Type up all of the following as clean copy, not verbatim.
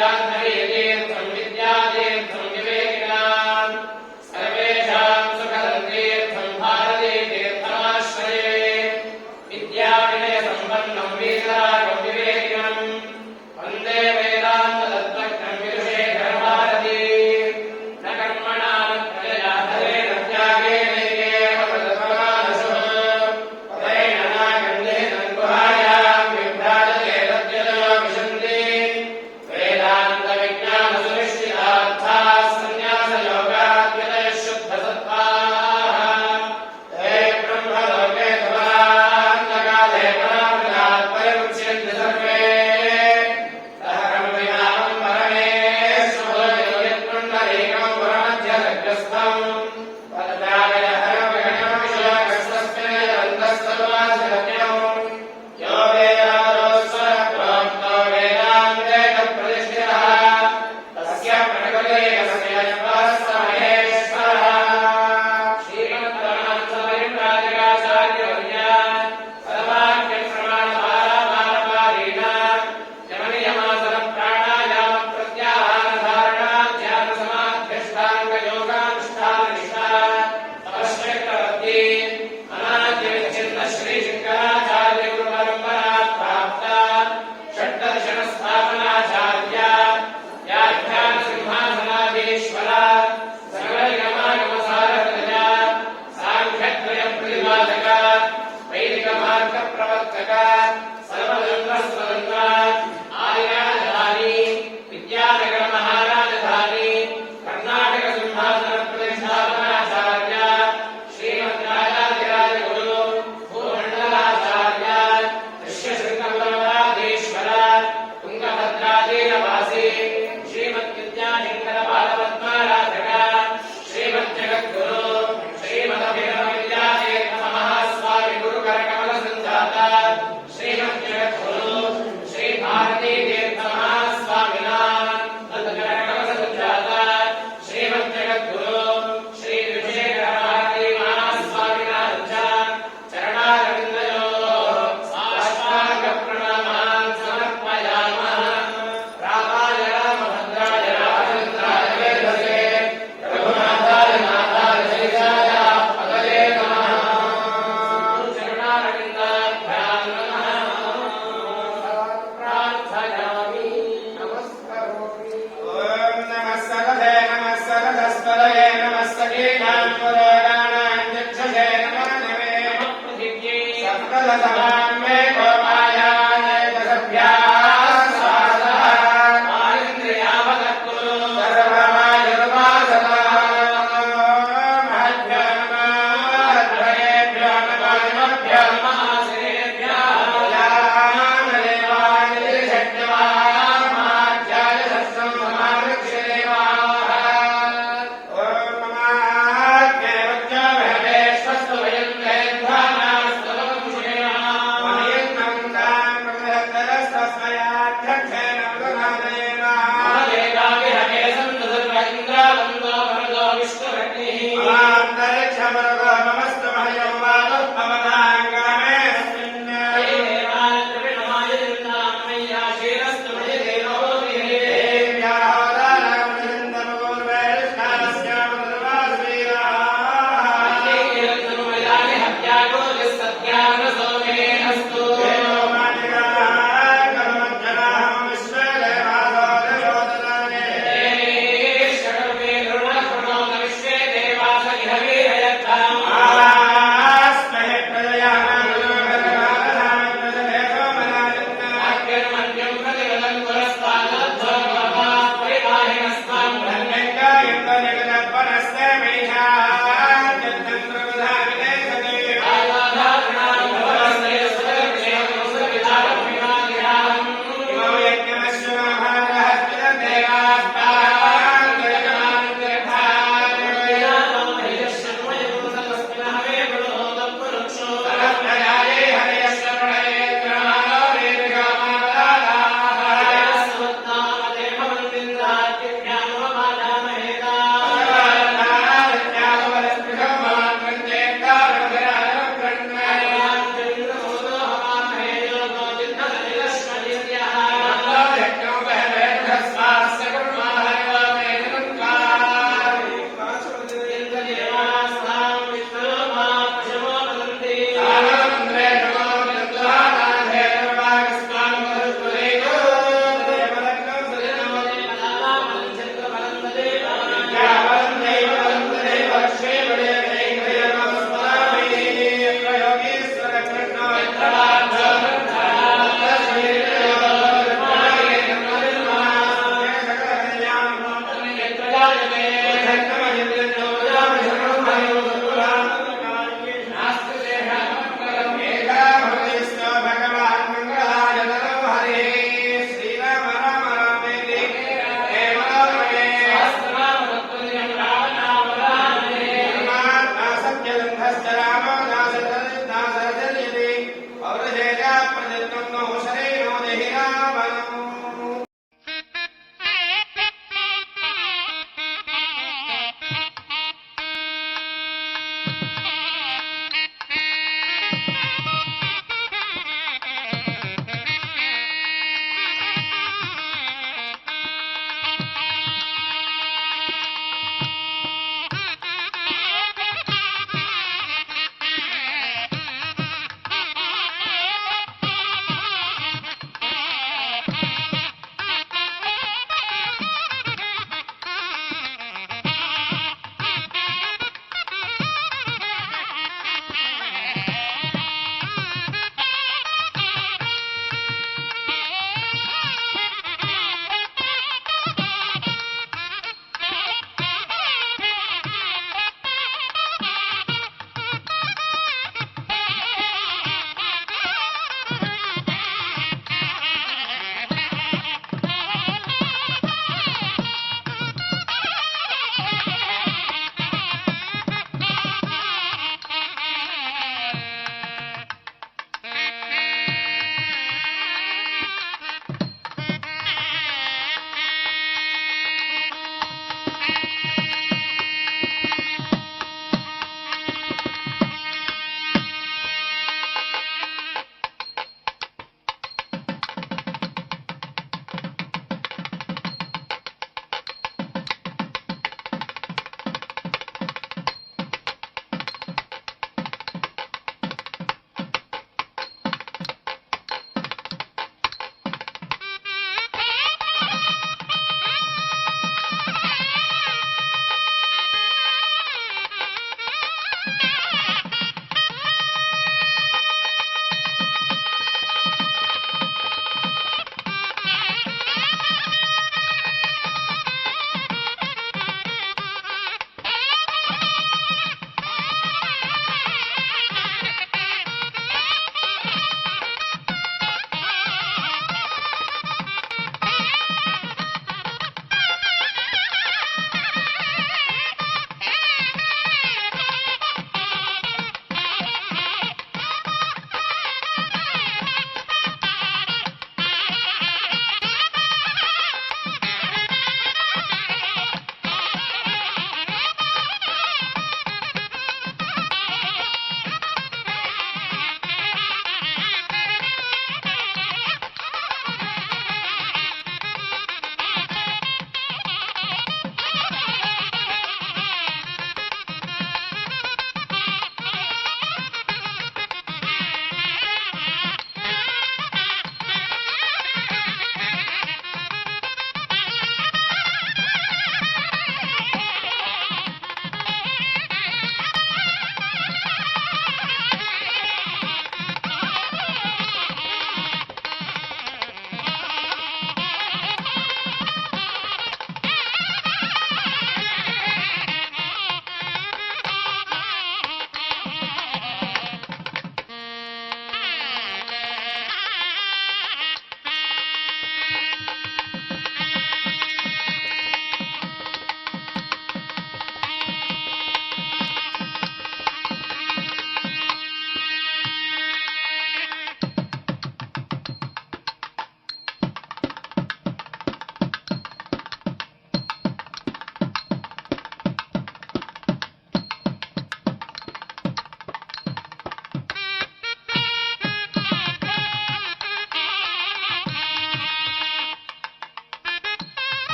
Jana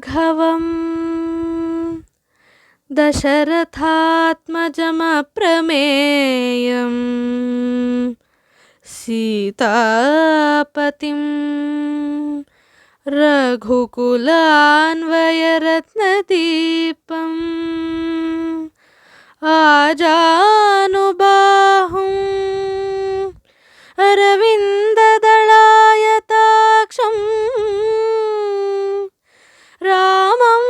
राघवं दशरथात्मजमप्रमेयं सीतापतिं रघुकुलान्वयरत्नदीपम् आजानुबाहुं अरविन्ददलायताक्षं रामं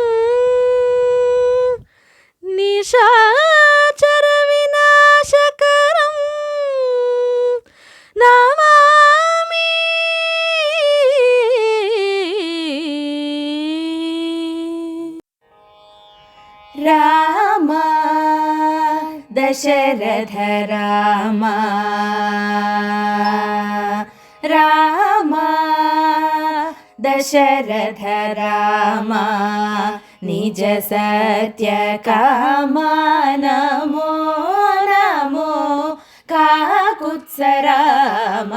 निशाचरविनाशकरं नमामि। राम दशरथ राम राम दशरथ राम निज सत्य काम नमो नमो काकुत्स राम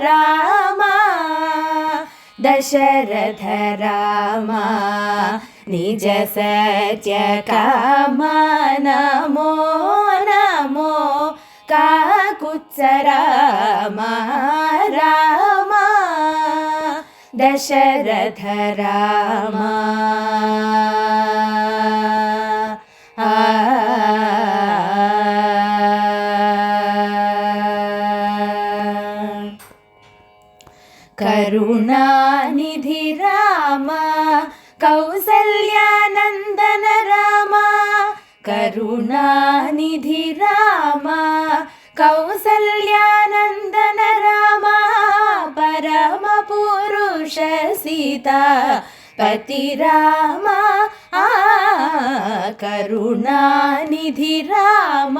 राम दशरथ राम निज सत्य काम नमो नमो काकुत्स राम राम दशरथ राम करुणानिधि राम कौसल्यानन्दन राम करुणानिधि राम कौसल्यानन्दन राम परमपुरुष सीता पति राम करुणानिधि राम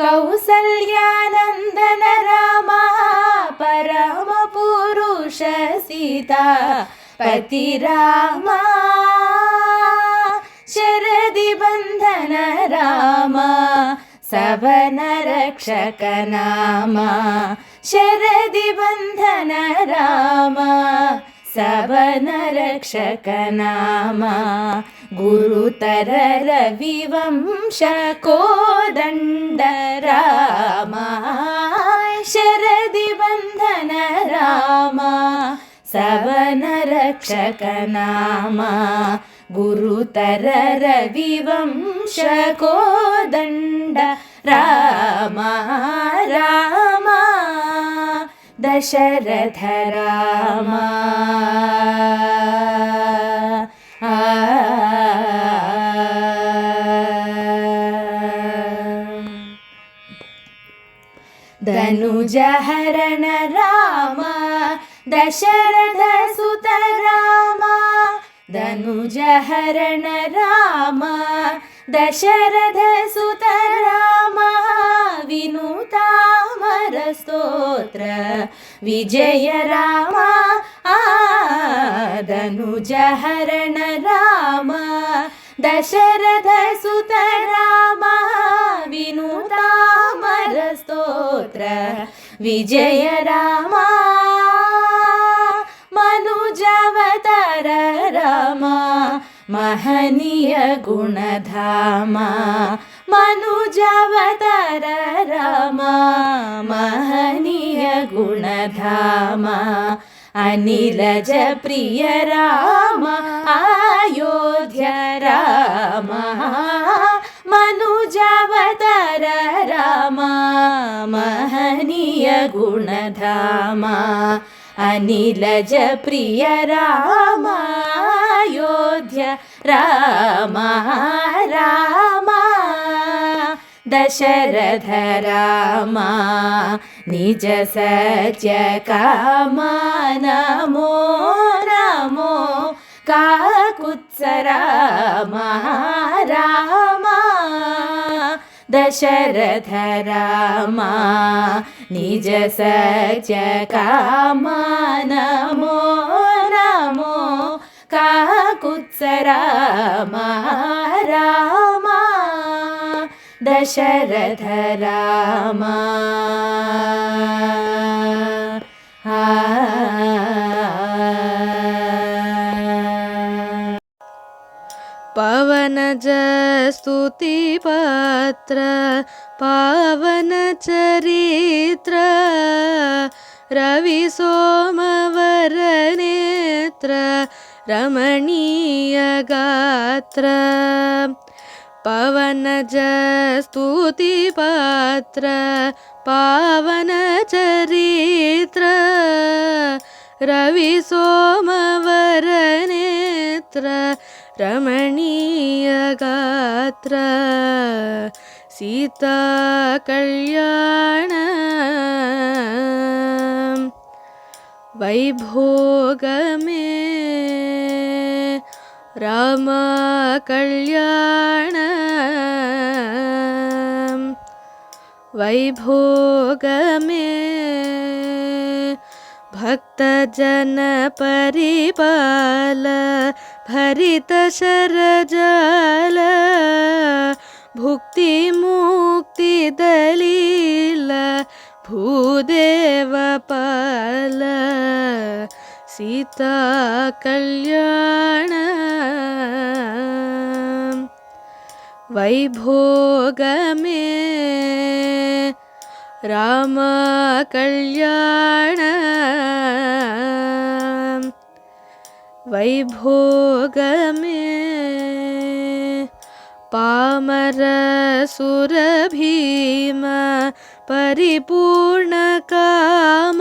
कौसल्यानन्दन राम परमपुरुष सीता पति राम शरदि बन्धन राम सवन रक्षक नाम शरदि बन्धन राम सवन रक्षक नाम गुरुतर रविवंश कोदण्ड राम शरदि बन्धन राम सवन रक्षक नाम गुरुतर रविवंश कोदण्ड राम राम दशरथ राम धनुजहरण राम दशरथ सुत राम धनुजहरण राम दशरथ सुत राम विनुतामर स्तोत्र विजय राम धनुजहरण राम दशरथ सुत राम विनुतामर स्तोत्र विजय राम मनुजावतार राम महनीय गुणधाम मनुजावतार राम महनीय गुणधाम अनिलज प्रिय राम अयोध्य राम मनुजावतार राम महनीय गुणधाम अनिलज प्रिय राम अयोध्य राम राम दशरथ राम निज सत्य काम नमो नमो काकुत्स राम राम दशरथ राम निज सत्य काम नमो नमो काकुत्स राम राम दशरथ राम पवनज स्तुतिपात्र पावन चरित्र रवि सोमवर नेत्र रमणीय गात्र पवनज स्तुतिपात्र पावन चरित्र रवि सोमवर नेत्र रमणीय गात्र सीता कल्याण वैभोग में राम कल्याण वैभोग में भक्त जन परिपाल भरित शरजाल भुक्ति मुक्ति दलील भूदेव पाल सीता कल्याण वैभोग में राम कल्याण वैभोग में पामर सुर भीम परिपूर्ण काम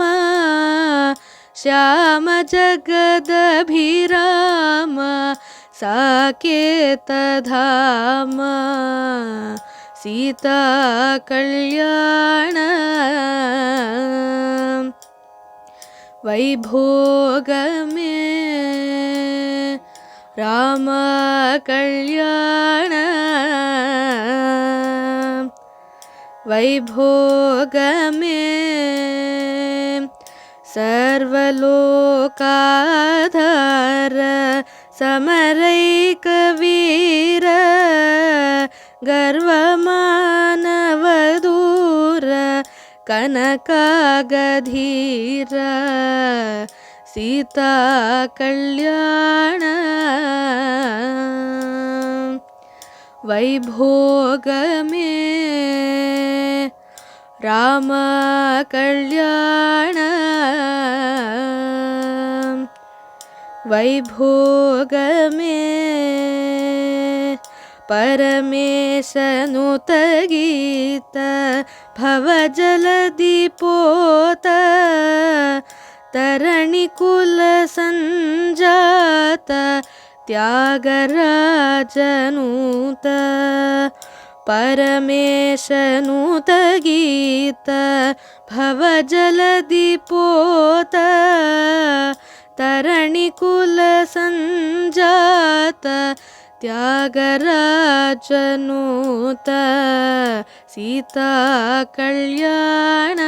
श्याम जगदभिराम साकेत धाम सीता कल्याण वैभोग में राम कल्याण वैभोग में सर्वलोकाधार समरैक वीर गर्वमानव दूर कनकागधीर सीता कल्याण वैभोग में राम कल्याण वैभोग में परमेश नुत गीत भवजलदीपोत तरणि कुल संजात त्यागराजनूत परमेश नुत गीत भवजलदीपोत तरणि कुल संजात त्यागराजनूत सीता कल्याण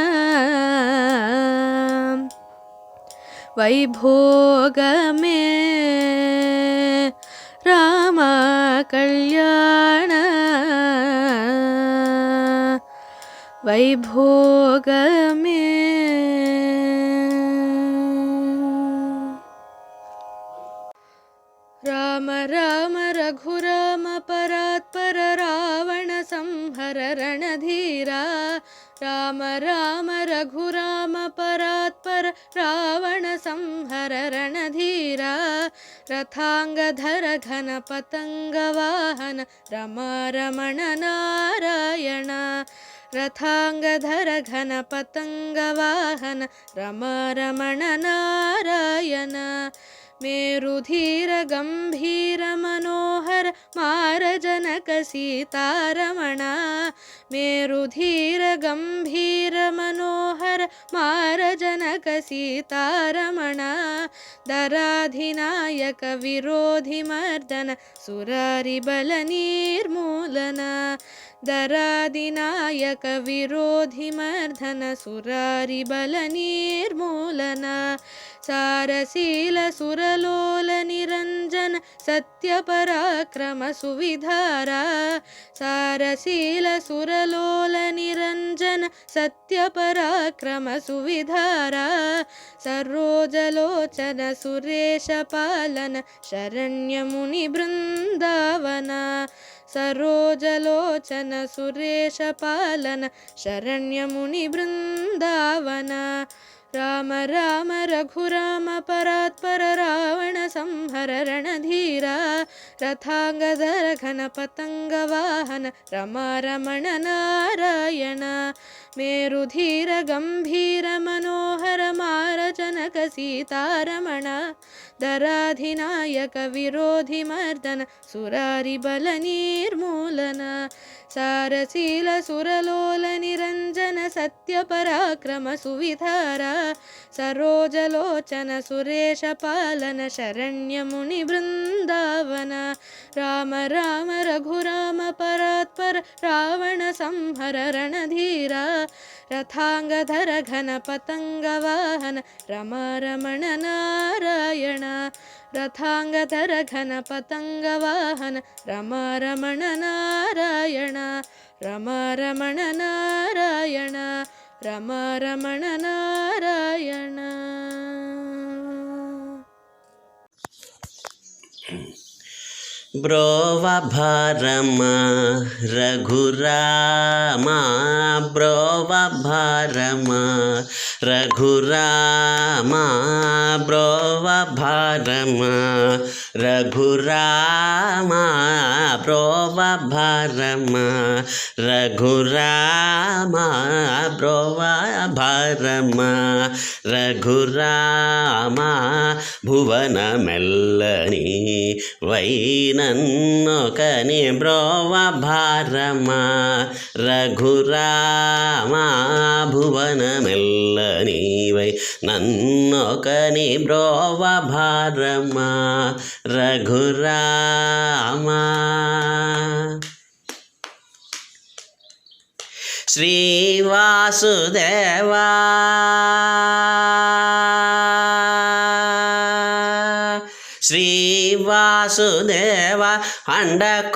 वैभोग में राम कल्याण वैभोग में राम राम रघुराम परात्पर रावण संहर रणधीरा राम राम रघुराम परात्पर रावण संहर रणधीरा रथांगधर घन पतंग वाहन रमा रमण नारायण रथांगधर घन पतंग वाहन रमा रमण नारायण मेरुधीर गंभीर मनोहर मारजनक सीतारमण मेरुधीर गंभीर मनोहर मारजनक सीतारमण दराधिनायक विरोधि मर्दन सुरारि बल निर्मूलन दराधिनायक विरोधि मर्दन सुरारि बल निर्मूलन ಸಾರಶೀಲ ಸುರಲೋಲ ನಿರಂಜನ ಸತ್ಯಪರಾಕ್ರಮ ಸುವಿಧಾರ ಸಾರಶೀಲ ಸುರಲೋಲ ನಿರಂಜನ ಸತ್ಯಪರಾಕ್ರಮ ಸುವಿಧಾರ ಸರೋಜಲೋಚನ ಸುರೇಶ ಪಾಲನ ಶರಣ್ಯ ಮುನಿ ಬೃಂದಾವನ ಸರೋಜಲೋಚನ ಸುರೇಶ ಪಾಲನ ಶರಣ್ಯ ಮುನಿ ಬೃಂದಾವನ ರಾಮ ರಾಮ ರಘುರಾಮ ಪರಾತ್ಪರ ರಾವಣ ಸಂಹರ ರಣಧೀರ ರಥಾಂಗಧರ ಘನ ಪತಂಗ ವಾಹನ ರಮಾ ರಮಣ ನಾರಾಯಣ ಮೇರುಧೀರ ಗಂಭೀರ ಮನೋಹರ ಮಾರ ಜನಕ ಸೀತಾರಮಣ ದರಾಧಿನಾಯಕ ವಿರೋಧಿ ಮರ್ದನ ಸುರಾರಿ ಬಲ ನಿರ್ಮೂಲನ ಸಾರಶೀಲ ಸುರಲೋಲ ನಿರಂಜನ ಸತ್ಯ ಪರಾಕ್ರಮ ಸುವಿಧಾರ ಸರೋಜಲೋಚನ ಸುರೇಶ ಪಾಲನ ಶರಣ್ಯ ಮುನಿ ಬೃಂದಾವನ ರಾಮ ರಾಮ ರಘುರಾಮ ಪರಾತ್ಪರ ರಾವಣ ಸಂಹರ ರಣಧೀರ ರಥಾಂಗಧರ ಘನ ಪತಂಗ ವಾಹನ ರಮಾ ರಮಣ ನಾರಾಯಣ ರಥಾಂಗಧರ ಘನ ಪತಂಗ ವಾಹನ ರಮಾ ರಮಣ ನಾರಾಯಣ ರಮಾ ರಮಣ ನಾರಾಯಣ ರಮಾ ರಮಣ ನಾರಾಯಣ. ಬ್ರೋವ ಭಾರಮ ರಘುರಾಮ ಬ್ರೋವ ಭಾರಮ ರಘುರಾಮ ಬ್ರೋವ ಭಾರಮ ರಘುರಾಮ ಬ್ರೋವ ಭಾರಮ ರಘುರಾಮ ಬ್ರೋವ ಭಾರಮ ರಘುರಾಮ ಭುವನ ಮೆಲ್ಲನಿ ವೈನನ್ನೊಕನಿ ಬ್ರೋವ ಭಾರಮ ರಘುರಾಮ ಭುವನ ಮೆಲ್ಲನಿ ವೈ ನನ್ನೊಕನಿ ಬ್ರೋವ ಭಾರಮ ರಘುರಾಮ. ಶ್ರೀವಾಸುದೇವ ಶ್ರೀವಾಸುದೇವ ಅಂಡಕೋಟ್ಲ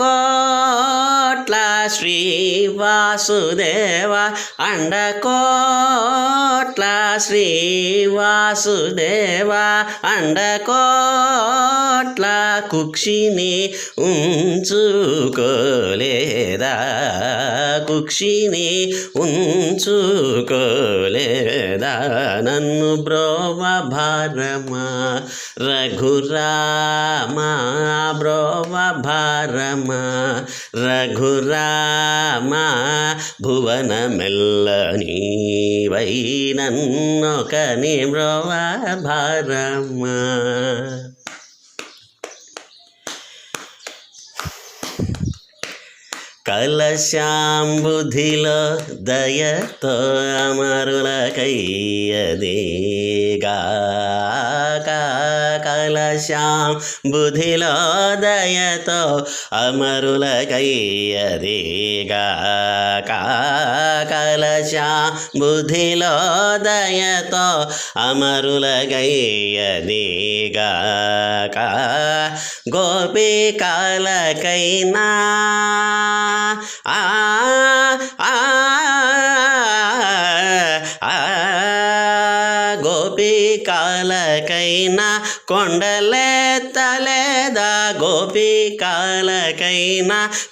ಶ್ರೀವಾಸುದೇವ ಅಂಡಕೋಟ್ಲ ಶ್ರೀವಾಸುದೇವ అండకోట్ల కుక్షిని ఉంచుకోలేదా కుక్షిని ఉంచుకోలేదా నన్ను బ్రోవ భారమ రఘురామ బ్రోవ భారమ రఘురామ భువన మెల్లని వై నన్నొకని బ్రోవ భారమ. కలశాంబుధిలో దయతో అమరులకయ్యదేగాక కలశాంబుధిలో దయతో అమరులకయ్యదేగాక కలశాంబుధిలో దయతో అమరులకయ్యదేగాక గోపికలకైనా ఆ ఆ గోపికలకైనా కొండలెత్తలేదా గోపికలకైనా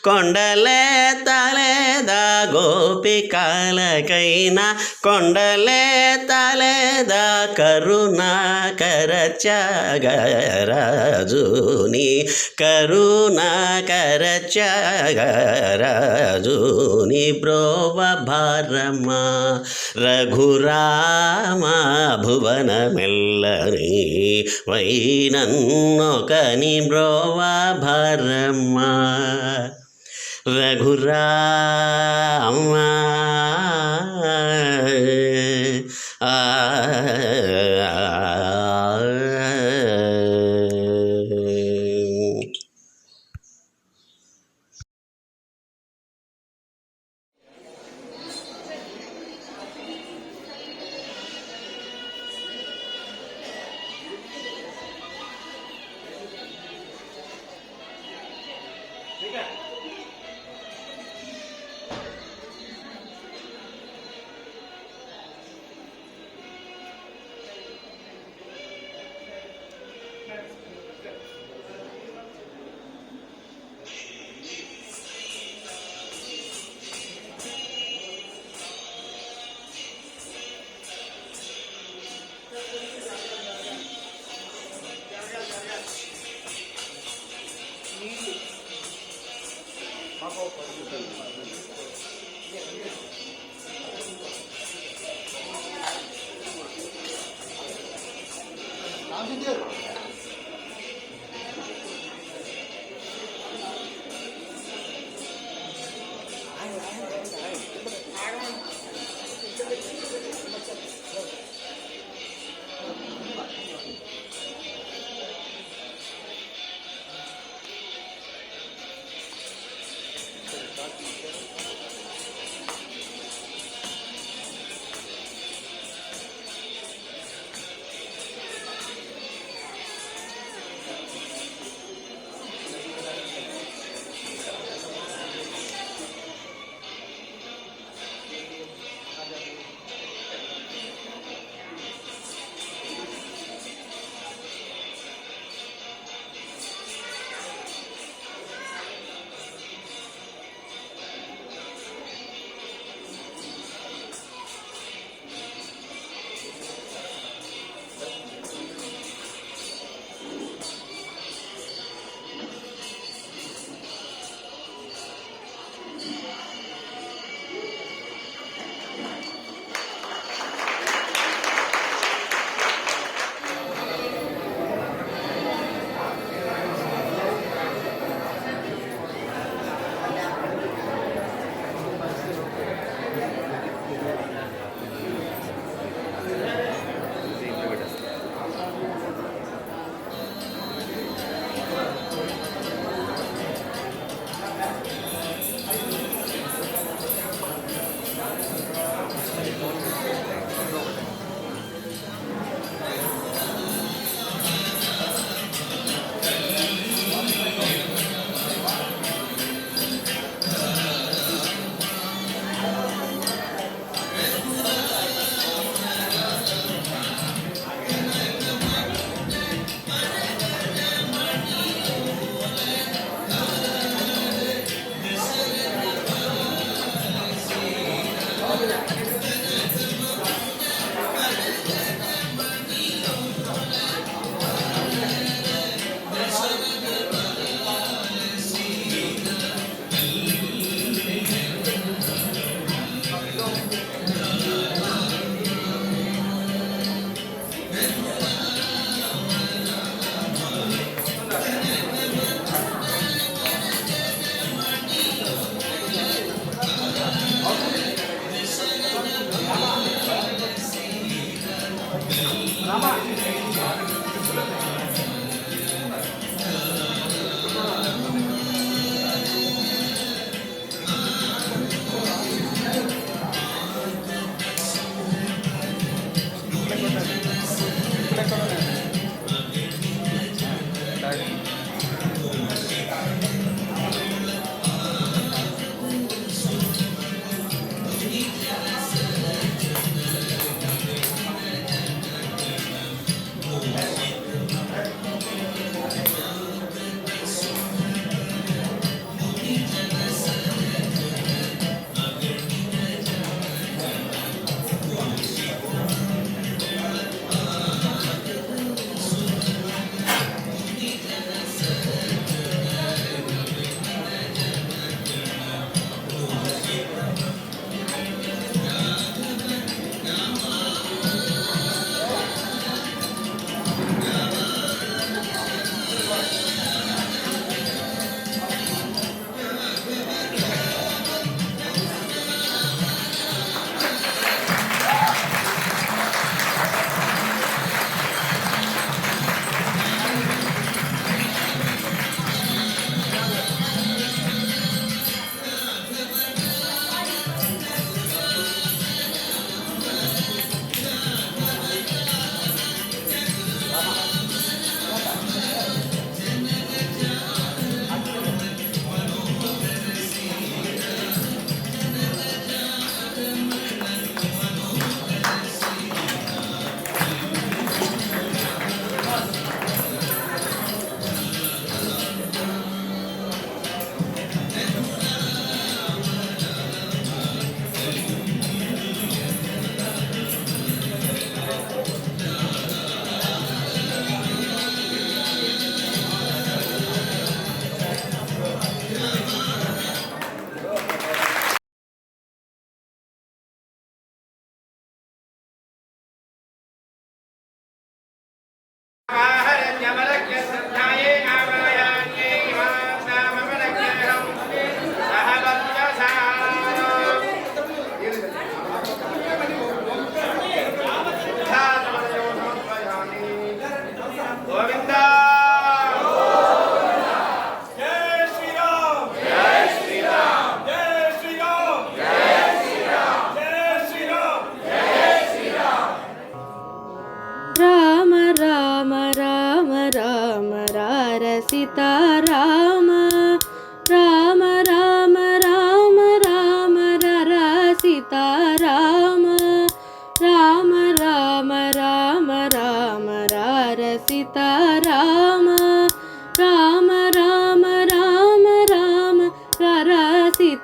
కొండలెత్తలేదా గోపికలకైనా కొండలెత్తలేదా కరుణాకర త్యాగరాజుని కరుణాకర త్యాగరాజుని బ్రోవ భారమ రఘురామ భువన మెల్లని వైనన్నొకని బ్రోవ భారమ రఘురామ.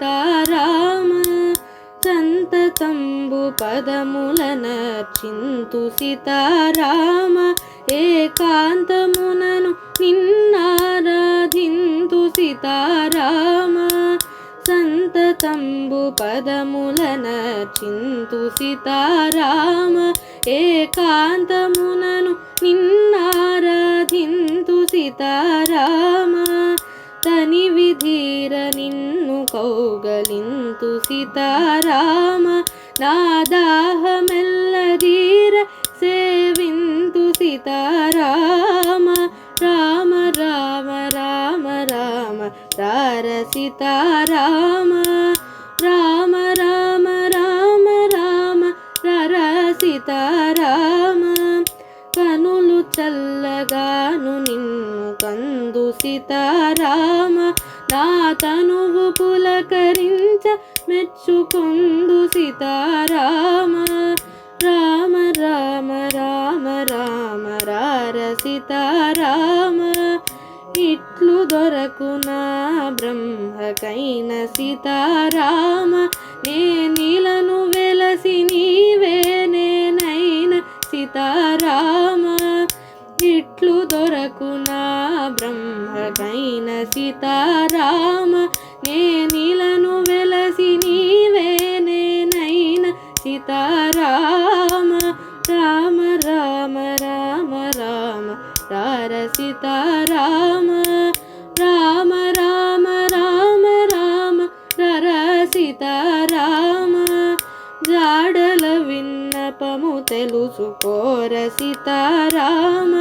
సీతారామ సంతతంబు పదములనర్చింతు సీతారామ ఏకాంతమునను నిన్నారాధింతు సీతారామ సంతతంబు పదములనర్చింతు సీతారామ ఏకాంతమునను నిన్నారాధింతు సీతారామ తని విధీర నిన్ను కౌగలింతు సీతారామ నాదాహమెల్లదీర సేవింతు సీతారామ రామ రామ రామ రామ రార సీతారామ రామ రామ రామ రామ రర సీతారామ కనులు చల్లగాను నిన్ను కందు సీతారామ నా తనువు పులకరించ మెచ్చుకొందు సీతారామ రామ రామ రామ రామ రార సీతారామ ఇట్లు దొరకునా బ్రహ్మకైన సీతారామ నేనిలను వెలసి నీవే నేనైన సీతారామ ఇట్లు దొరకునా బ్రహ్మకైన సీతారామ నేనిలను వెలసి నీవే నేనైన సీతారామ రామ రామ రామ రామ రార సీతారామ రామ రామ రామ రామ రర సీతారామ జాడల విన్నపము తెలుసుకోర సీతారామ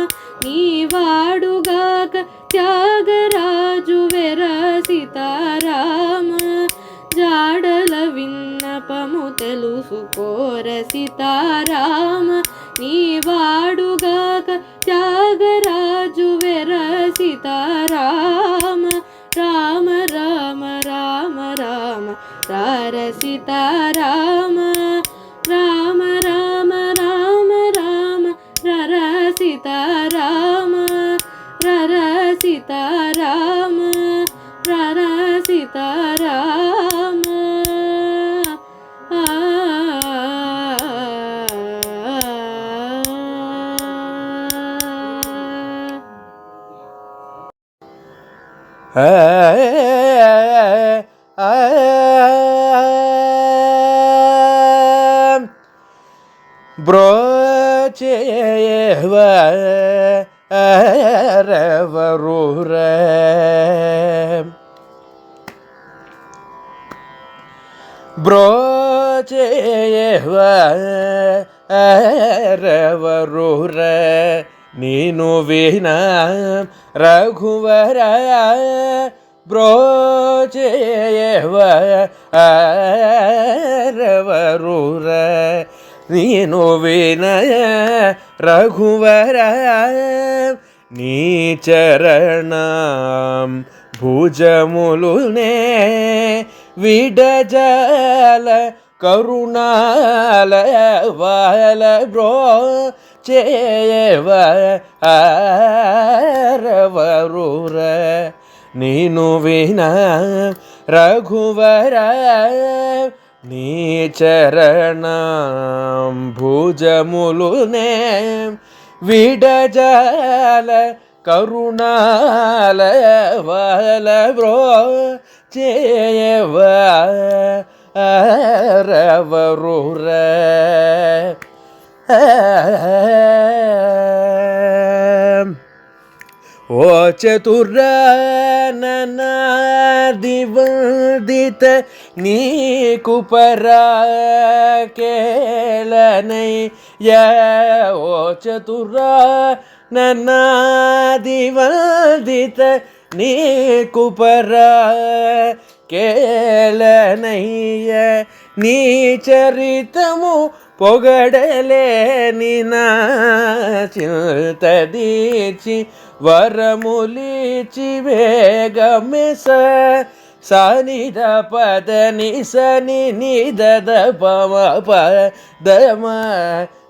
నీవాడుగాక త్యాగరాజు వెర సీతారామ జాడల విన్నపము తెలుసుకోర సీతారామ నీవాడుగాక త్యాగరాజు వెర సీతారామ రామ రామ రామ రామ రార సీతారామ రామ రామ రామ రామ రర సీతారామ రర సీతారామ రర సీతారామ ಬ್ರೋಚೇವ ರವರೂರ ಬ್ರೋಚೇವ ರವರೂರ ನೀನು ವಿನ ರಘುವರ ಬ್ರೋಚೇವ ರವರೂರ ನೀನು ವಿನಯ ರಘುವರ నీ చరణం భుజములునే విడజల కరుణాల వాల బ్రో చేయవ రవరూర ನೀನು ವಿನ ರಘುವರ నీ చరణం భుజములునే విడజాల కరుణాల వల బ్రో చేయవ రవరూర ఓ చతురాననాదివందిత నీకు పరాకేళనై ఓ చతురాననాదివందిత నీకు పరాకేళనయ్య నీ చరితము పొగడలేని నా చింతదీచి వరములిచి వేగమెస ಸಾನಿದ ಪದ ನಿ ಸನಿ ನಿದದ ಪಮ ಪದಮ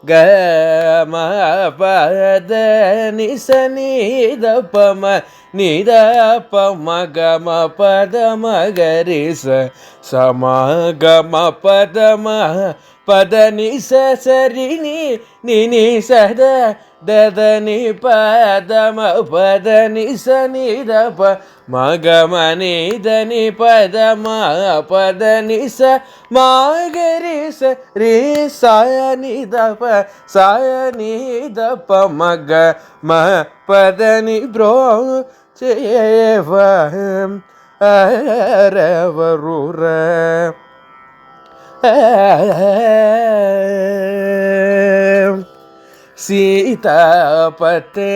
ಗ ಮ ಪದ ನಿ ಸನಿ ದ ಪಮ ನಿದ ಪಮ ಗ ಮ ಪದ ಮ ಗರಿ ಸಮ ಗ ಮ ಪದ ಮ ಪದ ನಿ ಸರಿ ನಿ ಸದ ದದ ನಿ ಪದ ಮ ಪದ ನಿ ಸನಿ ದ ಪ ಮ ಗ ಮ ನಿ ದ ನಿ ಪದ ಮ ಪದ ನಿ ಸ ಮ ಗರಿ ಸ ರಿ ಸ ನಿ ದ ಪ ಸ ನಿ ದ ಪ ಮ ಗ ಮ ಪದ ನಿ ಬ್ರೋ ಚೇವ ರವರುರ సీతాపతే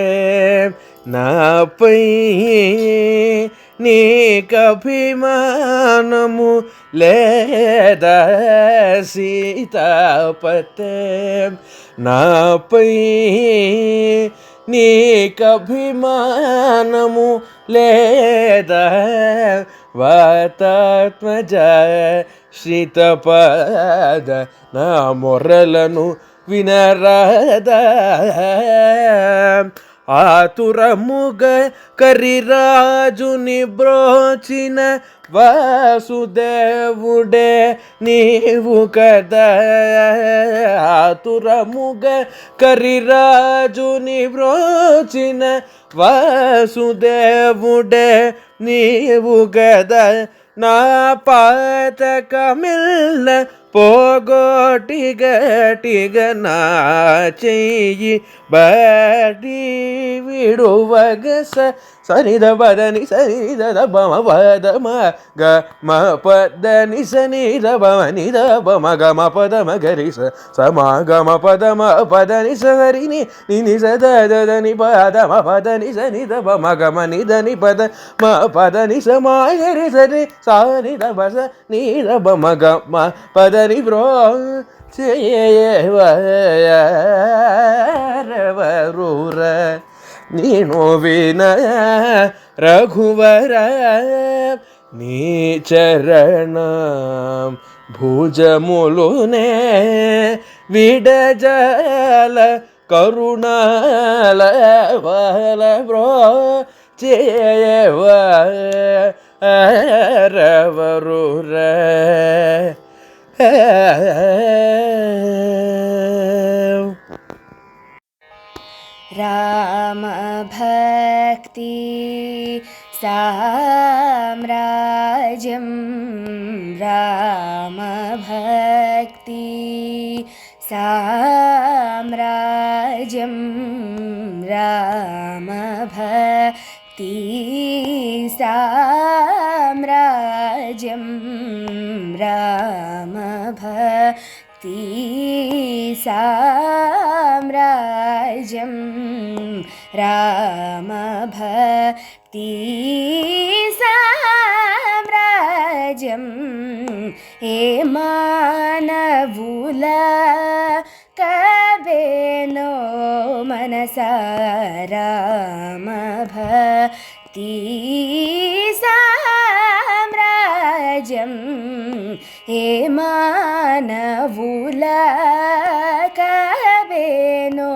నాపై నీకభిమానము లేదా సీతాపతే నాపై నీకభిమానము లేదా వాతాత్మజ శ్రీతపద నా మొర్రలను వినరాద ఆతురముగ కరిరాజుని బ్రోచిన వాసుదేవుడే నీవు కదా ఆతురముగ కరిరాజుని బ్రోచిన వాసుదేవుడే నీవు కదా నా పాతకమిల్ల పోగోటి గటిగ నా చెయ్యి బడి విడువగ సనిద పదని సనిద బమ పద మ గ మ పద ని సనిద బమ నిద బమ గ మ పద మ గరి సమ గ మ పద మ పద ని సరి ని ని సద దద ని పద మ పద ని సనిద బమ గ మ నిద ని పద మ పద ని సమ గరి సరి సనిద బస నిద బమ గ మ పద ని బ్రో చేయవరూర ನೀನು ವಿನ ರಘುವರ నీ చరణ భుజములునే విడజల కరుణాల వల బ్రో చేయవరూర రామ భక్తి సామ్రాజ్యం రామ భక్తి సామ్రాజ్యం రామ భక్తి సామ్రాజ్యం రామ భక్తి సామ్రాజ్యం రామ భక్తి సామ్రాజ్యం ఏ మానవుల కబేనో మనసా రామ భక్తి సామ్రాజ్యం ఏ మానవుల కబేనో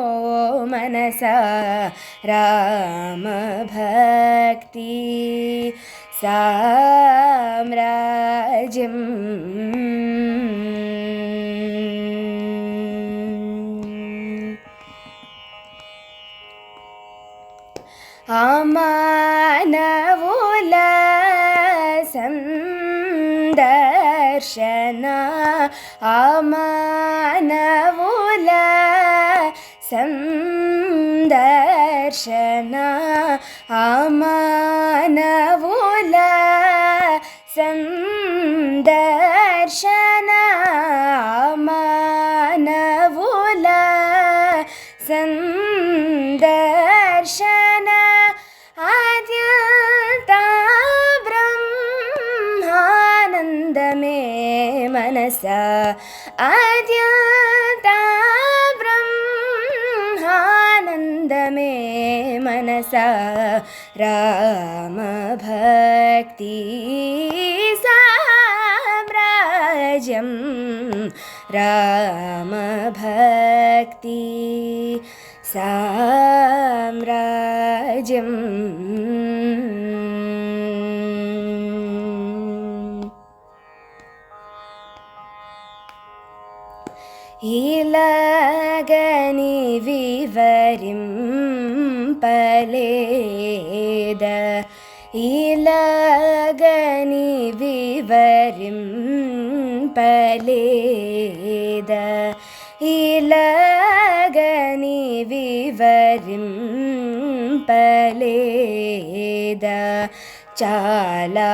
మనసా రామ భక్తి సామ్రాజ్యం మానవుల సందర్శన మానవుల సందర్శన మానవుల సందర్శన మానవుల సందర్శన అద్యంత బ్రహ్మానందమే మనసా అద్యంత బ్రహ్మానందమే మనసా రామ భక్తి साम्राज्यं रामभक्ति साम्राज्यम् इलगनि विवरिं पलेद इलगनि विवरिं पलेद इलगनि विवरिं पलेद चाला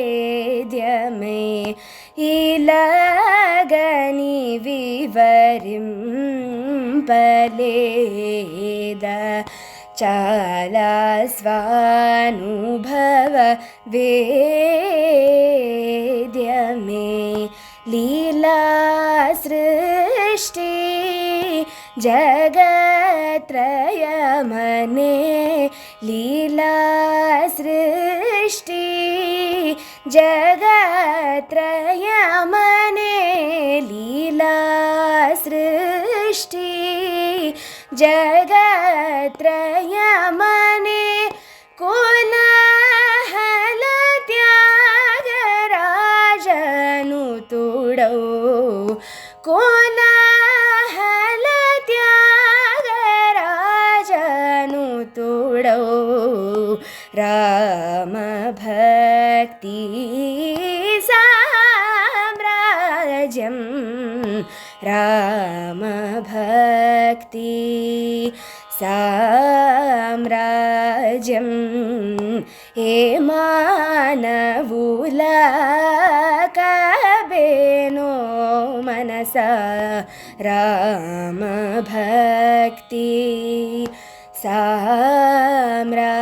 स्वानुभववेद्यमे इलगनि विवरिं पलेद चाला स्वानुभववेद्यमे लीला सृष्टि जगत्रयमने लीला सृष्टि जगत्रयमने लीला सृष्टि जगत्रयमने कोलाहल त्यागराजनु तुडौ कोलाहल त्यागराजनु तुडौ रामभक्ति साम्राज्यं रामभक्ति साम्राज्यं हे मानवुला कबेनो मनसा रामभक्ति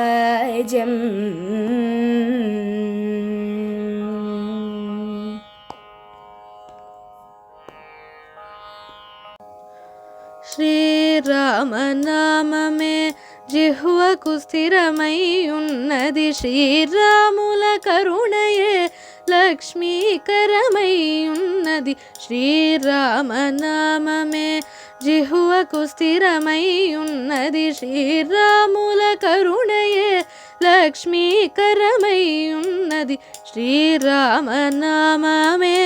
साम्राज्यम् శ్రీరామ నామమే జిహ్వకు స్థిరమై ఉన్నది శ్రీరాముల కరుణయే లక్ష్మీకరమై ఉన్నది శ్రీరామ నామమే జిహ్వకు స్థిరమై ఉన్నది శ్రీరాముల కరుణయే లక్ష్మీకరమై ఉన్నది శ్రీరామ నామమే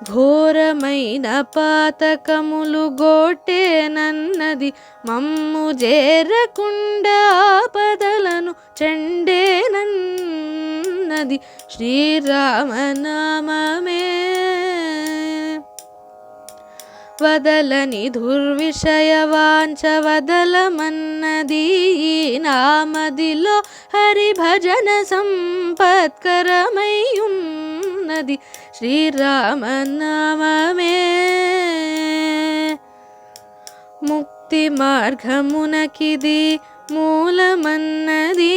ఘోరమైన పాతకములు గోటేనన్నది మమ్ము చేరకుండా ఆపదలను చెండేనన్నది శ్రీరామనామమే వదలని దుర్విషయ వాంఛ వదలమన్నది నామదిలో హరిభజన సంపత్కరమై ఉన్నది శ్రీరామనామమే ముక్తి మార్గమునకిది మూలమన్నది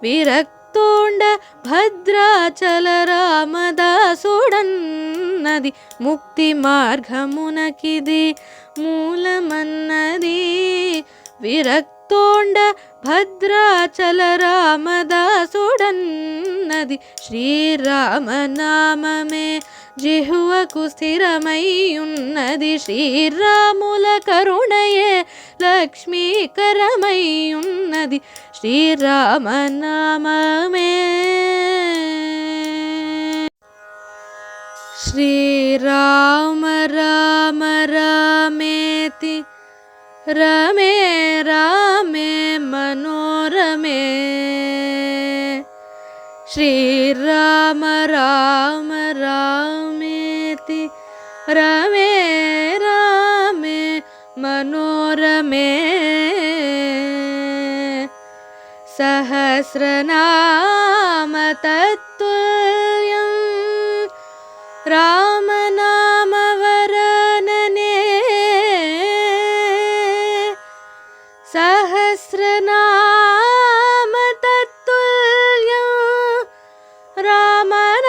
విరక్తోండ భద్రాచల రామదాసుడన్నది ముక్తి మార్గమునకిది మూలమన్నది విరక్తోండ భద్రాచల రామదాసుడన్నది శ్రీరామనామమే జిహ్వకు స్థిరమై ఉన్నది శ్రీరాముల కరుణయే లక్ష్మీకరమై ఉన్నది శ్రీరామనామమే శ్రీరామ రామ రామేతి రమే రామే మనోరమే శ్రీరామ రామ రామేతి రమే రామే మనోరమే సహస్రనామ తత్తుల్యం రామనామవరాననే సహస్రనామ తత్తుల్యం రామనామవరాననే